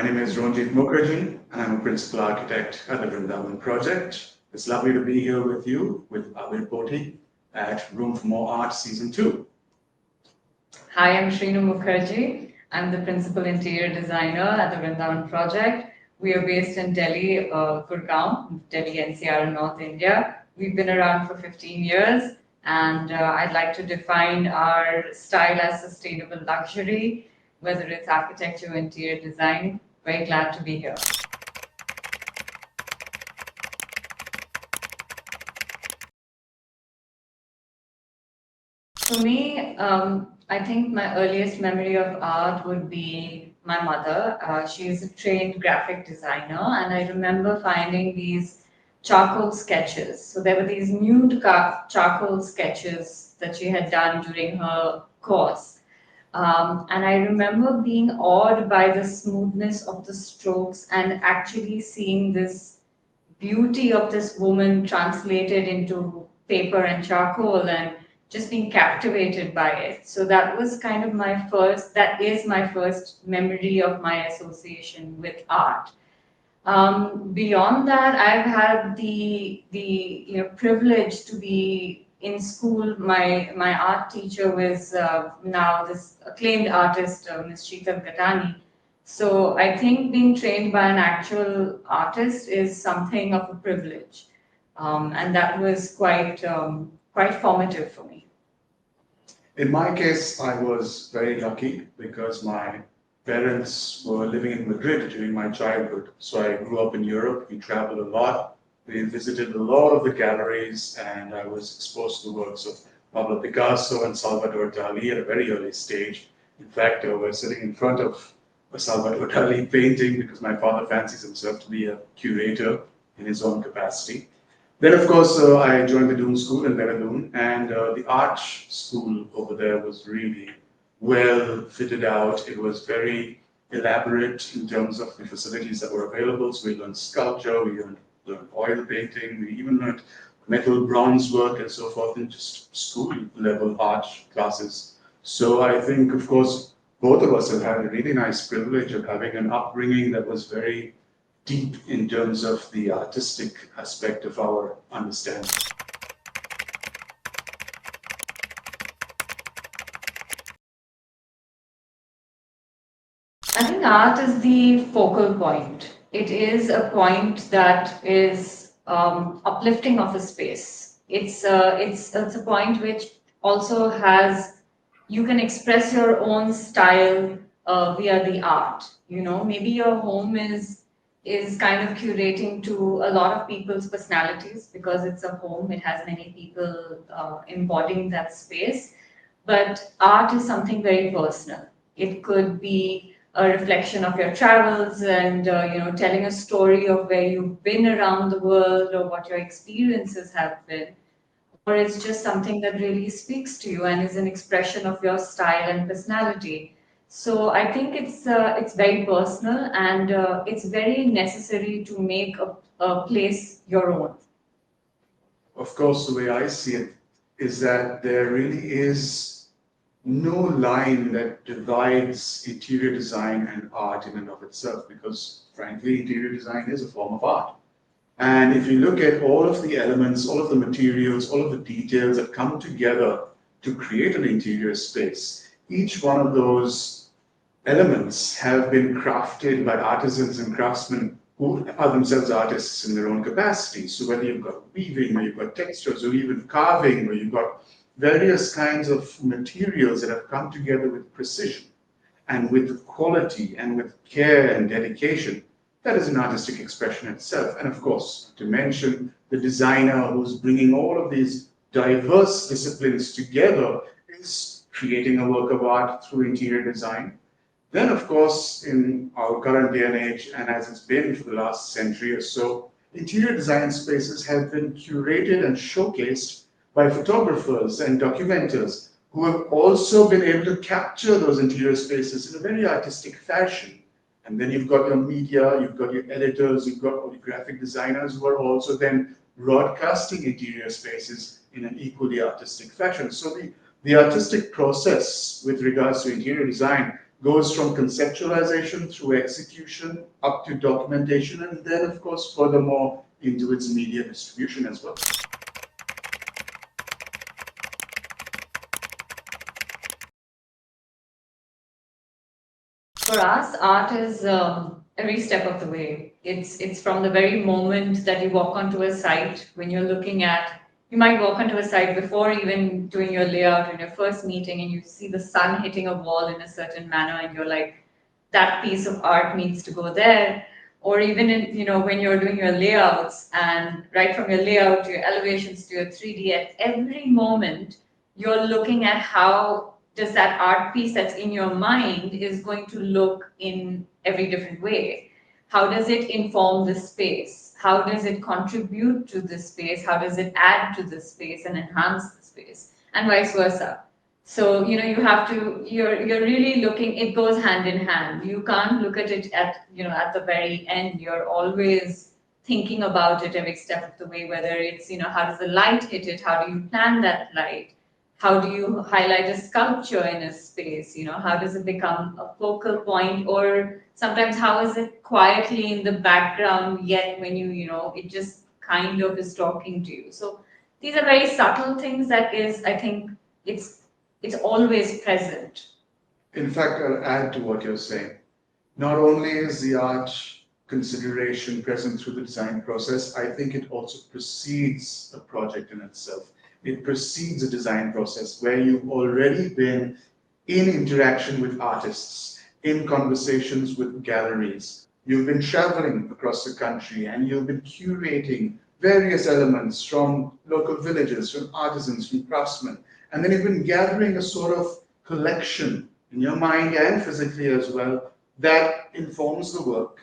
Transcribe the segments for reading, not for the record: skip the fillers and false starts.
name is Ranjeet Mukherjee, and I'm a principal architect at the Vrindavan Project. It's lovely to be here with you, with Abir Pothi at Room for More Art Season 2. Hi, I'm Shreenu Mukherjee. I'm the principal interior designer at the Vrindavan Project. We are based in Delhi, Gurgaon, Delhi NCR in North India. We've been around for 15 years, and I'd like to define our style as sustainable luxury, whether it's architecture or interior design. Very glad to be here. For me, I think my earliest memory of art would be my mother. She is a trained graphic designer, and I remember finding these charcoal sketches. So there were these nude charcoal sketches that she had done during her course. And I remember being awed by the smoothness of the strokes and actually seeing this beauty of this woman translated into paper and charcoal and just being captivated by it. So that was kind of that is my first memory of my association with art. Beyond that, I've had the privilege to be in school. My art teacher was now this acclaimed artist, Ms. Sheetal Gatani. So I think being trained by an actual artist is something of a privilege, and that was quite formative for me. In my case, I was very lucky because my parents were living in Madrid during my childhood. So I grew up in Europe. We traveled a lot. We visited a lot of the galleries, and I was exposed to the works of Pablo Picasso and Salvador Dali at a very early stage. In fact, we're sitting in front of a Salvador Dali painting because my father fancies himself to be a curator in his own capacity. Then, of course, I joined the Doon School in Dehradun, and the art school over there was really well fitted out. It was very elaborate in terms of the facilities that were available. So we learned sculpture, we learned oil painting, we even learned metal bronze work and so forth in just school level art classes. So I think, of course, both of us have had a really nice privilege of having an upbringing that was very deep in terms of the artistic aspect of our understanding. I think art is the focal point. It is a point that is uplifting of a space. It's a point which also has you can express your own style via the art. Maybe your home is kind of curating to a lot of people's personalities because it's a home. It has many people embodying that space. But art is something very personal. It could be a reflection of your travels and telling a story of where you've been around the world or what your experiences have been, or it's just something that really speaks to you and is an expression of your style and personality. So I think it's very personal, and it's very necessary to make a place your own. Of course, the way I see it is that there really is no line that divides interior design and art in and of itself, because frankly, interior design is a form of art. And if you look at all of the elements, all of the materials, all of the details that come together to create an interior space, each one of those elements have been crafted by artisans and craftsmen who are themselves artists in their own capacity. So whether you've got weaving, or you've got textures, or even carving, or you've got various kinds of materials that have come together with precision and with quality and with care and dedication, that is an artistic expression itself. And of course, to mention the designer who's bringing all of these diverse disciplines together is creating a work of art through interior design. Then, of course, in our current day and age, and as it's been for the last century or so, interior design spaces have been curated and showcased by photographers and documenters who have also been able to capture those interior spaces in a very artistic fashion. And then you've got your media, you've got your editors, you've got all the graphic designers who are also then broadcasting interior spaces in an equally artistic fashion. So the artistic process with regards to interior design goes from conceptualization through execution up to documentation, and then, of course, furthermore into its media distribution as well. For us, art is every step of the way. It's from the very moment that you walk onto a site. When you're looking at, you might walk onto a site before even doing your layout in your first meeting, and you see the sun hitting a wall in a certain manner, and you're like, that piece of art needs to go there. Or even in, when you're doing your layouts, and right from your layout to your elevations to your 3D, at every moment you're looking at how does that art piece that's in your mind is going to look in every different way. How does it inform the space? How does it contribute to the space? How does it add to the space and enhance the space? And vice versa. So, you have to, you're really looking, it goes hand in hand. You can't look at it at the very end. You're always thinking about it every step of the way, whether it's, how does the light hit it? How do you plan that light? How do you highlight a sculpture in a space? How does it become a focal point? Or sometimes how is it quietly in the background, yet when it just kind of is talking to you. So these are very subtle things that is, I think, it's always present. In fact, I'll add to what you're saying. Not only is the art consideration present through the design process, I think it also precedes a project in itself. It precedes a design process where you've already been in interaction with artists, in conversations with galleries. You've been traveling across the country and you've been curating various elements from local villages, from artisans, from craftsmen. And then you've been gathering a sort of collection in your mind and physically as well that informs the work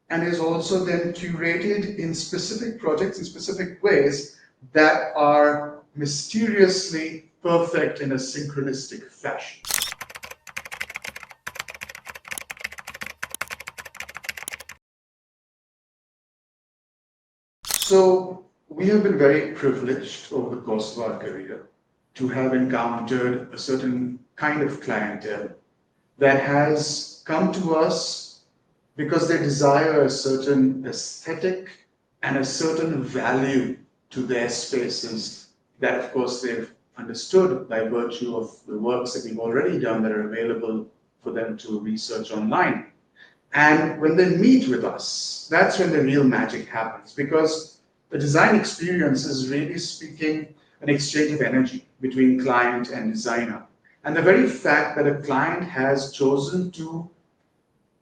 and is also then curated in specific projects in specific ways that are mysteriously perfect in a synchronistic fashion. So we have been very privileged over the course of our career to have encountered a certain kind of clientele that has come to us because they desire a certain aesthetic and a certain value to their spaces that, of course, they've understood by virtue of the works that we've already done that are available for them to research online. And when they meet with us, that's when the real magic happens, because the design experience is really speaking an exchange of energy between client and designer. And the very fact that a client has chosen to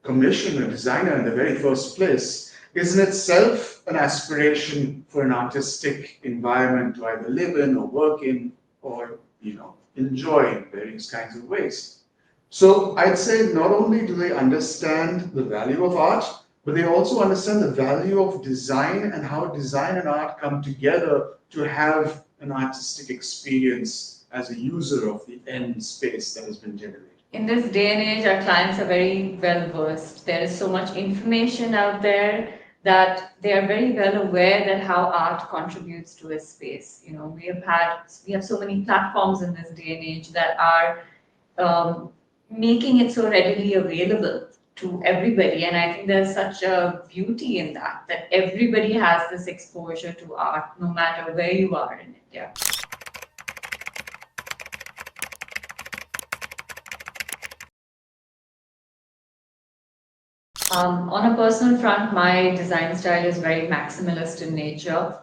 commission a designer in the very first place is in itself an aspiration for an artistic environment to either live in or work in or enjoy in various kinds of ways. So I'd say not only do they understand the value of art, but they also understand the value of design and how design and art come together to have an artistic experience as a user of the end space that has been generated. In this day and age, our clients are very well versed. There is so much information out there that they are very well aware that how art contributes to a space. We have so many platforms in this day and age that are making it so readily available to everybody. And I think there's such a beauty in that everybody has this exposure to art, no matter where you are in India. On a personal front, my design style is very maximalist in nature.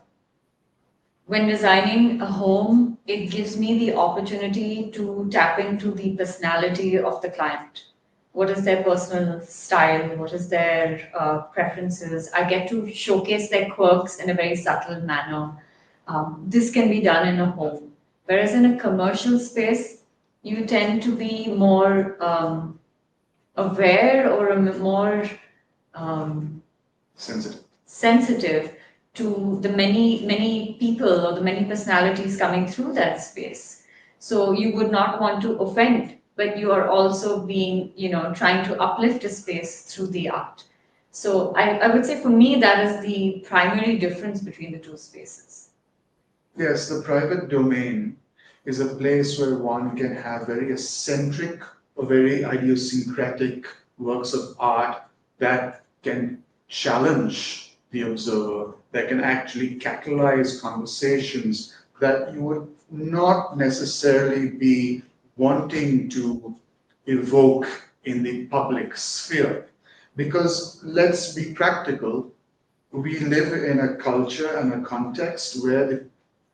When designing a home, it gives me the opportunity to tap into the personality of the client. What is their personal style? What is their preferences? I get to showcase their quirks in a very subtle manner. This can be done in a home. Whereas in a commercial space, you tend to be more aware or more sensitive to the many people or the many personalities coming through that space. So you would not want to offend, but you are also being, trying to uplift a space through the art. So I would say for me, that is the primary difference between the two spaces. Yes, the private domain is a place where one can have very eccentric or very idiosyncratic works of art that can challenge the observer, that can actually catalyze conversations that you would not necessarily be wanting to evoke in the public sphere. Because let's be practical, we live in a culture and a context where the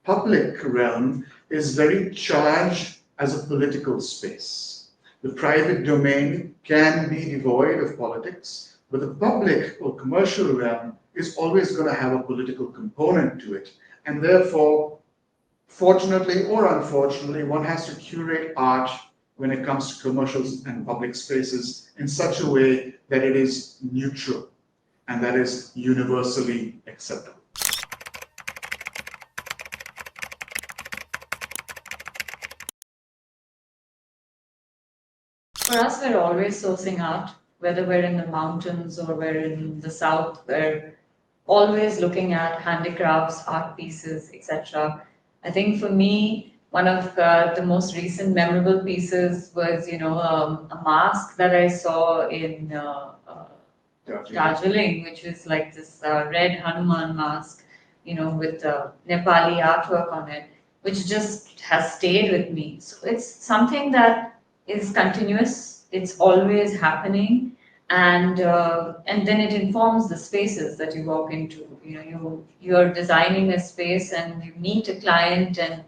public realm is very charged as a political space. The private domain can be devoid of politics, but the public or commercial realm is always going to have a political component to it. And therefore, fortunately or unfortunately, one has to curate art when it comes to commercials and public spaces in such a way that it is neutral and that is universally acceptable. For us, we're always sourcing art, whether we're in the mountains or we're in the south, we're always looking at handicrafts, art pieces, etc. I think for me, one of the most recent memorable pieces was, a mask that I saw in Darjeeling, which was like this red Hanuman mask, with Nepali artwork on it, which just has stayed with me. So it's something that is continuous. It's always happening, and then it informs the spaces that you walk into. You're designing a space, and you meet a client, and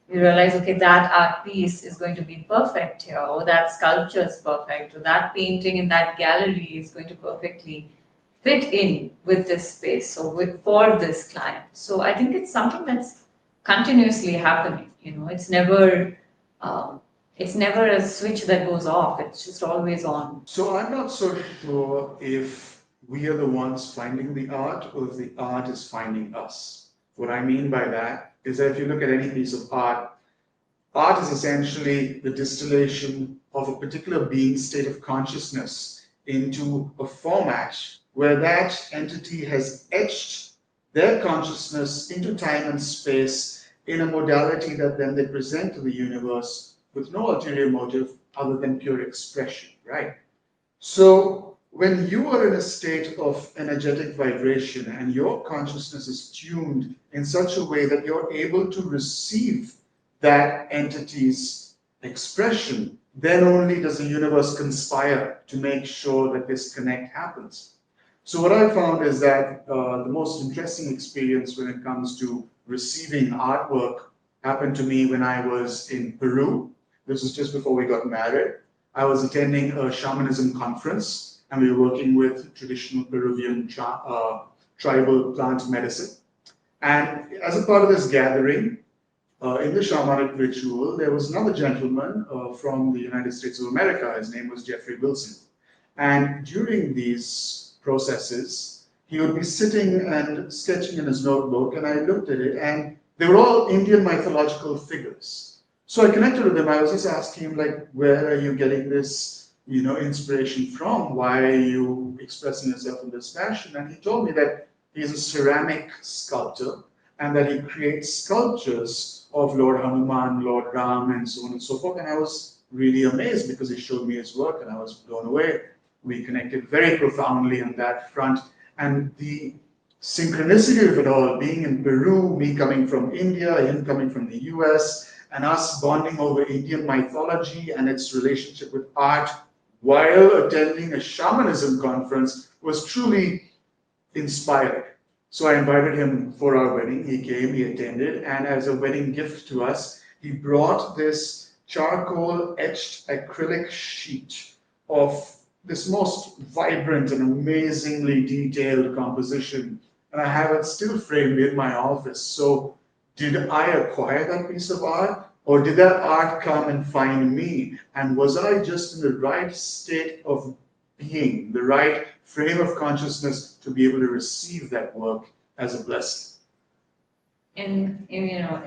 you realize, okay, that art piece is going to be perfect here, or that sculpture is perfect, or that painting in that gallery is going to perfectly fit in with this space or for this client. So I think it's something that's continuously happening. It's never a switch that goes off. It's just always on. So I'm not so sure if we are the ones finding the art or if the art is finding us. What I mean by that is that if you look at any piece of art, art is essentially the distillation of a particular being's state of consciousness into a format where that entity has etched their consciousness into time and space in a modality that then they present to the universe with no ulterior motive other than pure expression, right? So when you are in a state of energetic vibration and your consciousness is tuned in such a way that you're able to receive that entity's expression, then only does the universe conspire to make sure that this connect happens. So what I found is that the most interesting experience when it comes to receiving artwork happened to me when I was in Peru. This was just before we got married. I was attending a shamanism conference, and we were working with traditional Peruvian tribal plant medicine. And as a part of this gathering, in the shamanic ritual, there was another gentleman from the United States of America. His name was Jeffrey Wilson. And during these processes, he would be sitting and sketching in his notebook, and I looked at it, and they were all Indian mythological figures. So I connected with him. I was just asking him, like, where are you getting this, inspiration from? Why are you expressing yourself in this fashion? And he told me that he's a ceramic sculptor and that he creates sculptures of Lord Hanuman, Lord Ram, and so on and so forth. And I was really amazed because he showed me his work, and I was blown away. We connected very profoundly on that front. And the synchronicity of it all, being in Peru, me coming from India, him coming from the US, and us bonding over Indian mythology and its relationship with art while attending a shamanism conference was truly inspiring. So I invited him for our wedding. He came, he attended, and as a wedding gift to us, he brought this charcoal etched acrylic sheet of this most vibrant and amazingly detailed composition. And I have it still framed in my office. So did I acquire that piece of art, or did that art come and find me? And was I just in the right state of being, the right frame of consciousness to be able to receive that work as a blessing? In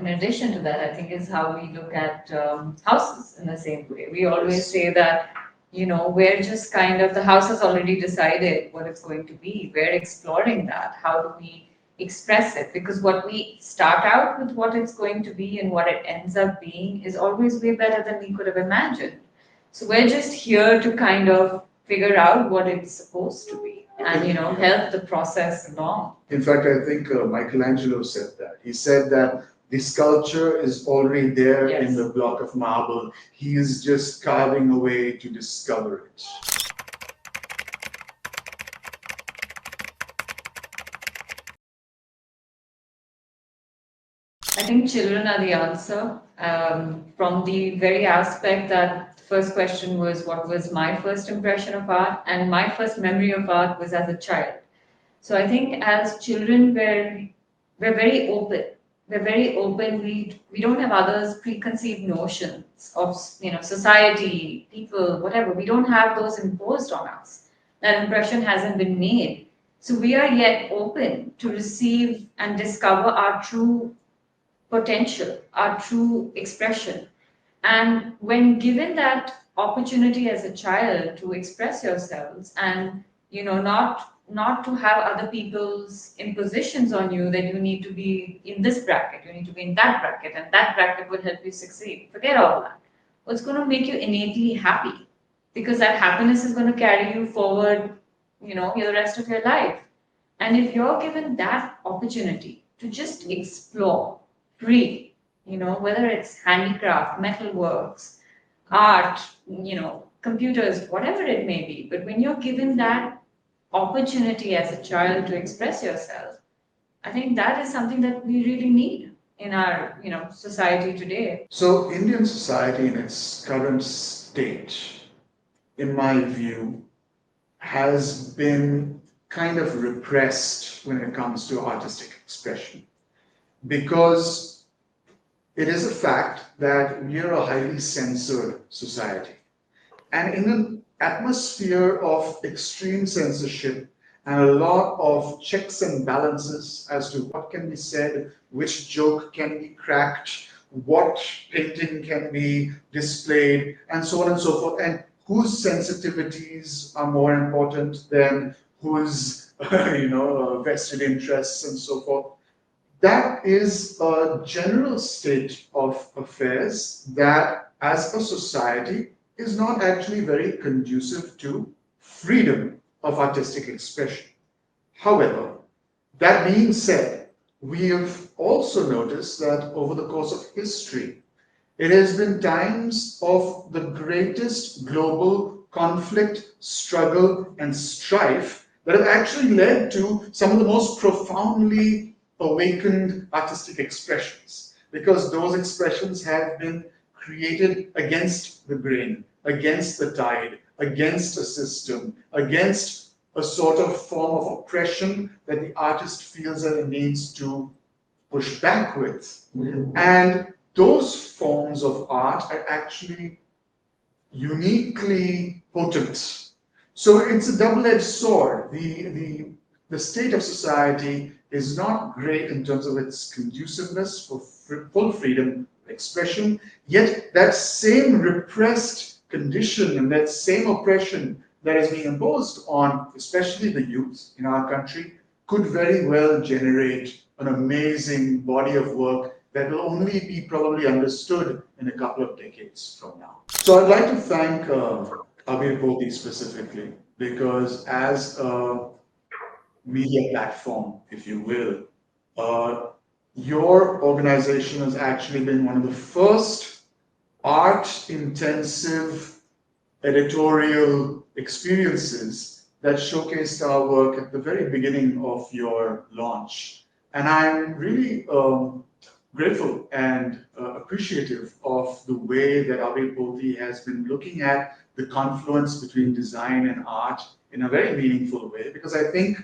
addition to that, I think is how we look at houses in the same way. We always say that, we're just kind of, the house has already decided what it's going to be. We're exploring that. How do we express it? Because what we start out with, what it's going to be and what it ends up being, is always way better than we could have imagined. So we're just here to kind of figure out what it's supposed to be and, help the process along. In fact, I think Michelangelo said that. He said that the sculpture is already there in Yes. the block of marble. He is just carving away to discover it. I think children are the answer. From the very aspect that the first question was, what was my first impression of art? And my first memory of art was as a child. So I think as children, we're very open. We're very open. We don't have others' preconceived notions of society, people, whatever. We don't have those imposed on us. That impression hasn't been made. So we are yet open to receive and discover our true potential, our true expression. And when given that opportunity as a child to express yourselves and not to have other people's impositions on you that you need to be in this bracket, you need to be in that bracket, and that bracket will help you succeed. Forget all that. What's going to make you innately happy? Because that happiness is going to carry you forward, the rest of your life. And if you're given that opportunity to just explore free, whether it's handicraft, metalworks, art, computers, whatever it may be, but when you're given that opportunity as a child to express yourself, I think that is something that we really need in our, society today. So, Indian society in its current state, in my view, has been kind of repressed when it comes to artistic expression because it is a fact that we are a highly censored society. And in an atmosphere of extreme censorship and a lot of checks and balances as to what can be said, which joke can be cracked, what painting can be displayed, and so on and so forth, and whose sensitivities are more important than whose vested interests and so forth. That is a general state of affairs that, as a society, is not actually very conducive to freedom of artistic expression. However, that being said, we have also noticed that over the course of history, it has been times of the greatest global conflict, struggle, and strife that have actually led to some of the most profoundly awakened artistic expressions, because those expressions have been created against the grain, against the tide, against a system, against a sort of form of oppression that the artist feels that it needs to push back with. And those forms of art are actually uniquely potent. So it's a double-edged sword. The state of society is not great in terms of its conduciveness for full freedom of expression, yet that same repressed condition and that same oppression that is being imposed on especially the youth in our country could very well generate an amazing body of work that will only be probably understood in a couple of decades from now. So I'd like to thank Abir Pothi specifically, because as a media platform, if you will, your organization has actually been one of the first art-intensive editorial experiences that showcased our work at the very beginning of your launch. And I'm really grateful and appreciative of the way that Abir Pothi has been looking at the confluence between design and art in a very meaningful way, because I think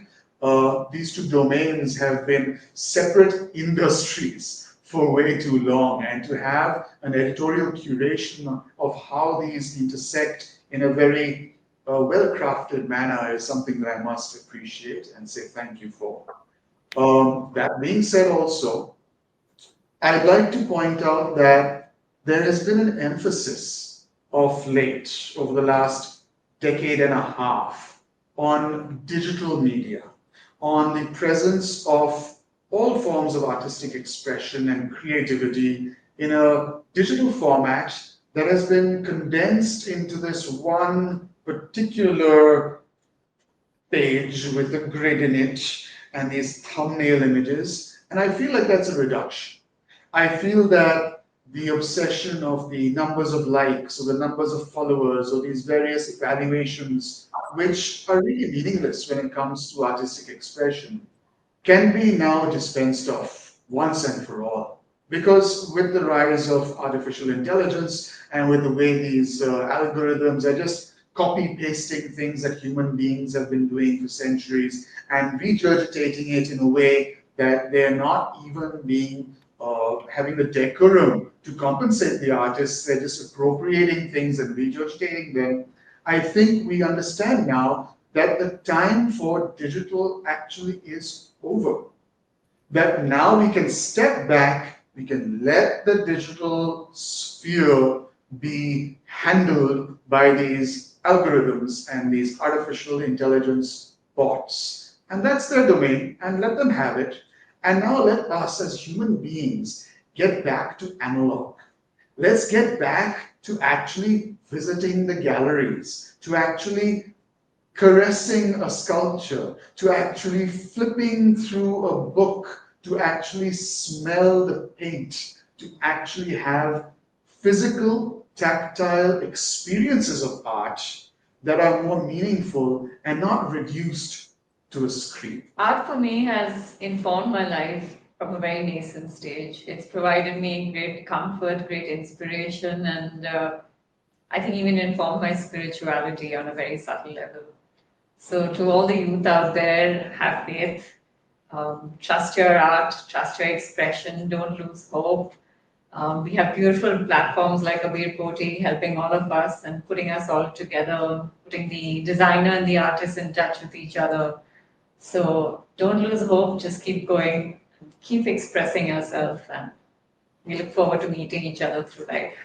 these two domains have been separate industries for way too long, and to have an editorial curation of how these intersect in a very well-crafted manner is something that I must appreciate and say thank you for. That being said also, I'd like to point out that there has been an emphasis of late, over the last decade and a half, on digital media, on the presence of all forms of artistic expression and creativity in a digital format that has been condensed into this one particular page with a grid in it and these thumbnail images. And I feel like that's a reduction. I feel that the obsession of the numbers of likes or the numbers of followers or these various evaluations, which are really meaningless when it comes to artistic expression, can be now dispensed of once and for all. Because with the rise of artificial intelligence and with the way these algorithms are just copy pasting things that human beings have been doing for centuries and regurgitating it in a way that they're not even being having the decorum to compensate the artists, they're just appropriating things and regurgitating them. I think we understand now that the time for digital actually is over. That now we can step back, we can let the digital sphere be handled by these algorithms and these artificial intelligence bots. And that's their domain, and let them have it. And now let us as human beings get back to analog. Let's get back to actually visiting the galleries, to actually caressing a sculpture, to actually flipping through a book, to actually smell the paint, to actually have physical, tactile experiences of art that are more meaningful and not reduced to a screen. Art for me has informed my life from a very nascent stage. It's provided me great comfort, great inspiration, and I think even informed my spirituality on a very subtle level. So, to all the youth out there, have faith, trust your art, trust your expression, don't lose hope. We have beautiful platforms like Abir Pothi helping all of us and putting us all together, putting the designer and the artist in touch with each other. So don't lose hope, just keep going, keep expressing yourself, and we look forward to meeting each other through life.